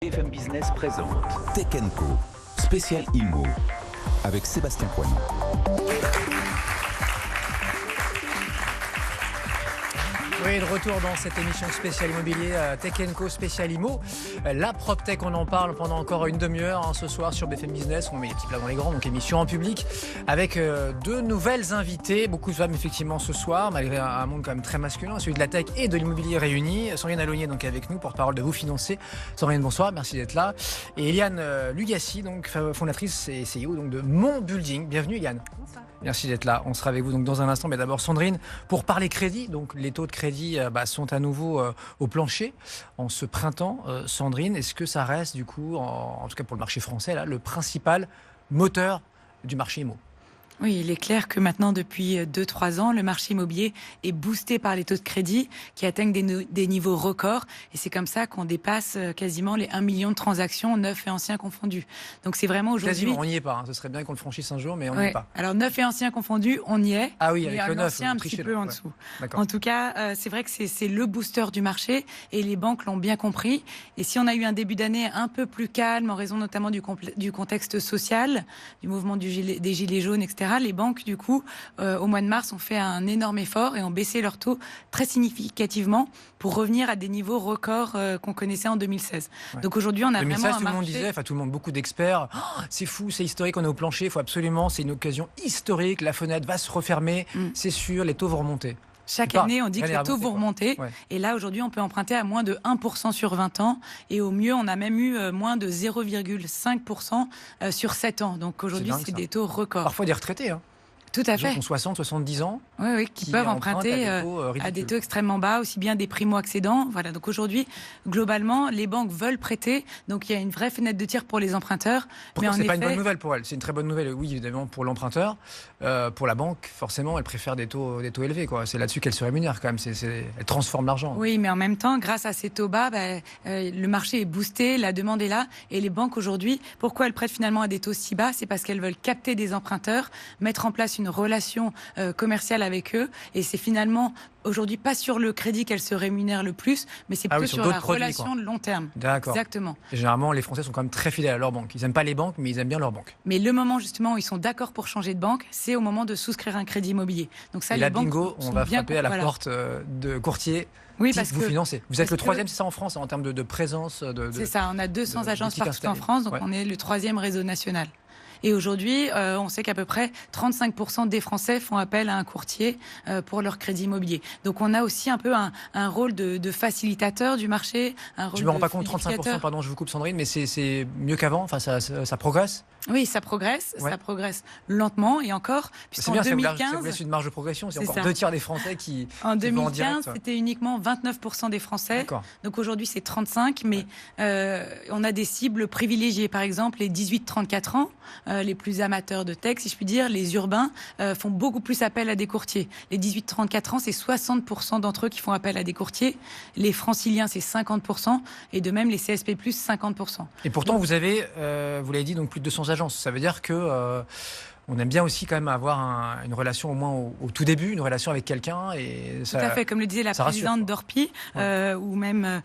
BFM Business présente Tech & Co, spécial IMO, avec Sébastien Poinon. Oui, de retour dans cette émission spéciale immobilier Tech & Co spécial IMO. La PropTech, on en parle pendant encore une demi-heure ce soir sur BFM Business. On met les petits plats dans les grands, donc émission en public avec deux nouvelles invitées. Beaucoup de femmes effectivement ce soir, malgré un monde quand même très masculin, celui de la tech et de l'immobilier réunis. Sandrine Alonier donc avec nous, porte-parole de Vous Financer. Sandrine, bonsoir, merci d'être là. Et Eliane Lugassi, donc fondatrice et CEO donc, de Mon Building. Bienvenue Eliane. Bonsoir. Merci d'être là. On sera avec vous donc dans un instant. Mais d'abord Sandrine, pour parler crédit, donc les taux de crédit sont à nouveau au plancher en ce printemps. Sandrine, est-ce que ça reste du coup, en tout cas pour le marché français, là, le principal moteur du marché immo ? Oui, il est clair que maintenant, depuis 2-3 ans, le marché immobilier est boosté par les taux de crédit qui atteignent des niveaux records. Et c'est comme ça qu'on dépasse quasiment les 1 million de transactions, neufs et anciens confondus. Donc c'est vraiment aujourd'hui... Quasiment, on n'y est pas. Ce serait bien qu'on le franchisse un jour, mais on n'y est pas. Alors neufs et anciens confondus, on y est. Ah oui, avec le neuf, ancien un petit peu en ouais. dessous. D'accord. En tout cas, c'est vrai que c'est le booster du marché et les banques l'ont bien compris. Et si on a eu un début d'année un peu plus calme, en raison notamment du contexte social, du mouvement des gilets jaunes, etc., les banques, du coup, au mois de mars, ont fait un énorme effort et ont baissé leurs taux très significativement pour revenir à des niveaux records qu'on connaissait en 2016. Ouais. Donc aujourd'hui, on a 2016, vraiment un tout le monde marché... disait, tout le monde, beaucoup d'experts, c'est fou, c'est historique, on est au plancher, il faut absolument, c'est une occasion historique, la fenêtre va se refermer, c'est sûr, les taux vont remonter. Chaque année, on dit que les taux vont remonter. Ouais. Et là, aujourd'hui, on peut emprunter à moins de 1% sur 20 ans. Et au mieux, on a même eu moins de 0,5% sur 7 ans. Donc aujourd'hui, c'est des taux records. Parfois des retraités, hein. Tout à Des gens fait. qui ont 60, 70 ans. Oui, qui peuvent emprunter à des taux extrêmement bas, aussi bien des primo-accédants. Voilà. Donc aujourd'hui, globalement, les banques veulent prêter. Donc il y a une vraie fenêtre de tir pour les emprunteurs. Pourtant, c'est pas une bonne nouvelle pour elles. C'est une très bonne nouvelle, oui, évidemment, pour l'emprunteur. Pour la banque, forcément, elle préfère des taux élevés, quoi. C'est là-dessus qu'elle se rémunère, quand même. Elle transforme l'argent. Oui, mais en même temps, grâce à ces taux bas, le marché est boosté, la demande est là. Et les banques, aujourd'hui, pourquoi elles prêtent finalement à des taux si bas ? C'est parce qu'elles veulent capter des emprunteurs, mettre en place une relation commerciale avec eux. Et c'est finalement aujourd'hui pas sur le crédit qu'elles se rémunèrent le plus, mais c'est plutôt sur la relation de long terme. D'accord. Exactement. Et généralement, les Français sont quand même très fidèles à leur banque. Ils n'aiment pas les banques, mais ils aiment bien leur banque. Mais le moment justement où ils sont d'accord pour changer de banque, c'est au moment de souscrire un crédit immobilier. Donc ça, et les là, banques bingo, on va frapper à la porte de courtier. Oui, parce vous que financez. Vous êtes le troisième, c'est ça en France, en termes de présence C'est ça, on a 200 agences partout en France, donc on est le troisième réseau national. Et aujourd'hui, on sait qu'à peu près 35% des Français font appel à un courtier pour leur crédit immobilier. Donc on a aussi un peu un rôle de facilitateur du marché. Je ne me rends pas compte, 35%, pardon, je vous coupe Sandrine, mais c'est mieux qu'avant, enfin, ça progresse. Oui, ça progresse lentement et encore. C'est bien, 2015, ça vous laisse une marge de progression, c'est encore ça. 2 tiers des Français qui en 2015, en direct, c'était uniquement 29% des Français. D'accord. Donc aujourd'hui, c'est 35%, mais on a des cibles privilégiées. Par exemple, les 18-34 ans, les plus amateurs de tech, si je puis dire, les urbains font beaucoup plus appel à des courtiers. Les 18-34 ans, c'est 60% d'entre eux qui font appel à des courtiers. Les franciliens, c'est 50%. Et de même, les CSP+, 50%. Et pourtant, donc, vous avez, vous l'avez dit, donc plus de 200 agences. Ça veut dire que... on aime bien aussi quand même avoir une relation au moins au tout début, une relation avec quelqu'un. Et ça, tout à fait, comme le disait la présidente d'Orpi, ou même,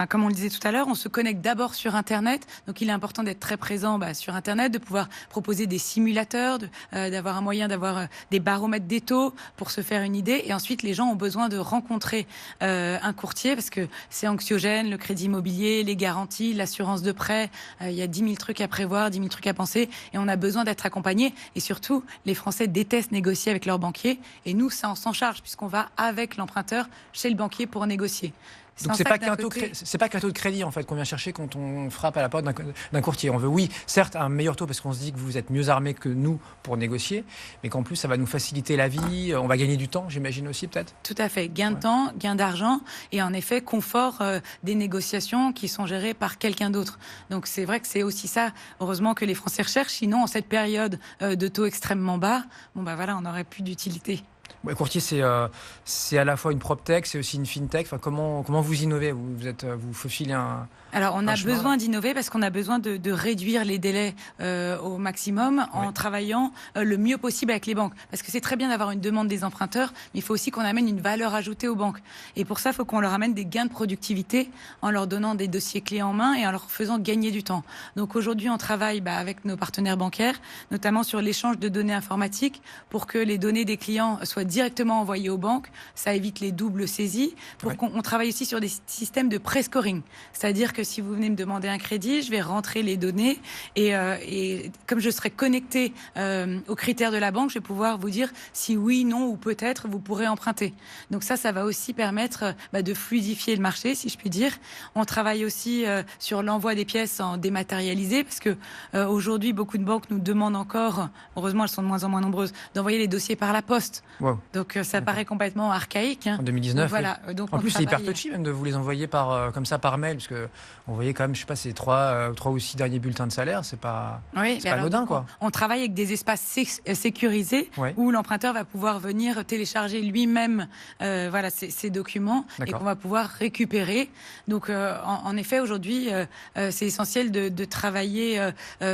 comme on le disait tout à l'heure, on se connecte d'abord sur Internet. Donc il est important d'être très présent sur Internet, de pouvoir proposer des simulateurs, d'avoir un moyen d'avoir des baromètres des taux pour se faire une idée. Et ensuite, les gens ont besoin de rencontrer un courtier parce que c'est anxiogène, le crédit immobilier, les garanties, l'assurance de prêt. Il y a 10 000 trucs à prévoir, 10 000 trucs à penser. Et on a besoin d'être accompagné. Et surtout, les Français détestent négocier avec leur banquier. Et nous, ça, on s'en charge, puisqu'on va avec l'emprunteur chez le banquier pour négocier. Donc c'est pas qu'un taux de crédit en fait qu'on vient chercher quand on frappe à la porte d'un courtier. On veut, oui, certes, un meilleur taux parce qu'on se dit que vous êtes mieux armés que nous pour négocier, mais qu'en plus ça va nous faciliter la vie, on va gagner du temps, j'imagine aussi peut-être. Tout à fait, gain de temps, gain d'argent et en effet confort des négociations qui sont gérées par quelqu'un d'autre. Donc c'est vrai que c'est aussi ça, heureusement que les Français recherchent, sinon en cette période de taux extrêmement bas, on n'aurait plus d'utilité. Ouais, courtier, c'est à la fois une proptech, c'est aussi une fintech. Enfin, comment vous innovez ? Vous faufilez Alors, on a besoin d'innover parce qu'on a besoin de réduire les délais au maximum en travaillant le mieux possible avec les banques. Parce que c'est très bien d'avoir une demande des emprunteurs, mais il faut aussi qu'on amène une valeur ajoutée aux banques. Et pour ça, il faut qu'on leur amène des gains de productivité en leur donnant des dossiers clés en main et en leur faisant gagner du temps. Donc aujourd'hui, on travaille avec nos partenaires bancaires, notamment sur l'échange de données informatiques pour que les données des clients soient directement envoyées aux banques. Ça évite les doubles saisies. Pour qu'on travaille aussi sur des systèmes de pré-scoring. C'est-à-dire que si vous venez me demander un crédit, je vais rentrer les données et comme je serai connecté aux critères de la banque, je vais pouvoir vous dire si oui, non ou peut-être vous pourrez emprunter. Donc ça va aussi permettre de fluidifier le marché, si je puis dire. On travaille aussi sur l'envoi des pièces en dématérialisé parce que aujourd'hui, beaucoup de banques nous demandent encore, heureusement elles sont de moins en moins nombreuses, d'envoyer les dossiers par la poste. Wow. Donc ça paraît complètement archaïque. En 2019. Voilà. Donc en plus, c'est hyper touchy même de vous les envoyer comme ça par mail, parce que on voyait quand même, je sais pas, c'est 3 ou 6 derniers bulletins de salaire, c'est pas anodin, quoi. On travaille avec des espaces sécurisés où l'emprunteur va pouvoir venir télécharger lui-même ces documents et qu'on va pouvoir récupérer. Donc en effet, aujourd'hui, c'est essentiel de travailler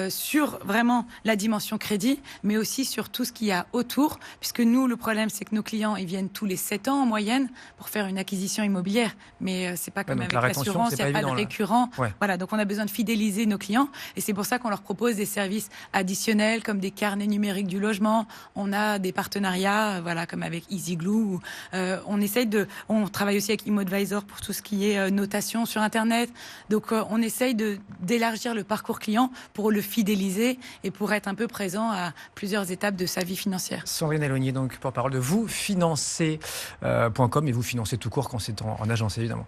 sur vraiment la dimension crédit, mais aussi sur tout ce qu'il y a autour, puisque nous, le problème, c'est que nos clients, ils viennent tous les 7 ans en moyenne pour faire une acquisition immobilière, mais c'est pas comme avec l'assurance, il n'y a pas de récurrent. Voilà, donc on a besoin de fidéliser nos clients et c'est pour ça qu'on leur propose des services additionnels comme des carnets numériques du logement. On a des partenariats, comme avec EasyGlue. On travaille aussi avec ImoAdvisor pour tout ce qui est notation sur Internet. Donc on essaye d'élargir le parcours client pour le fidéliser et pour être un peu présent à plusieurs étapes de sa vie financière. Sandrine Elognier, donc porte-parole de vousfinancer.com et vous financez tout court quand c'est en agence, évidemment.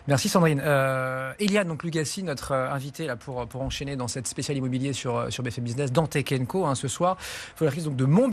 Merci Sandrine. Eliane donc Lugassi, notre invitée là pour enchaîner dans cette spéciale immobilier sur BFM Business dans Tech & Co ce soir, fondatrice donc de Mon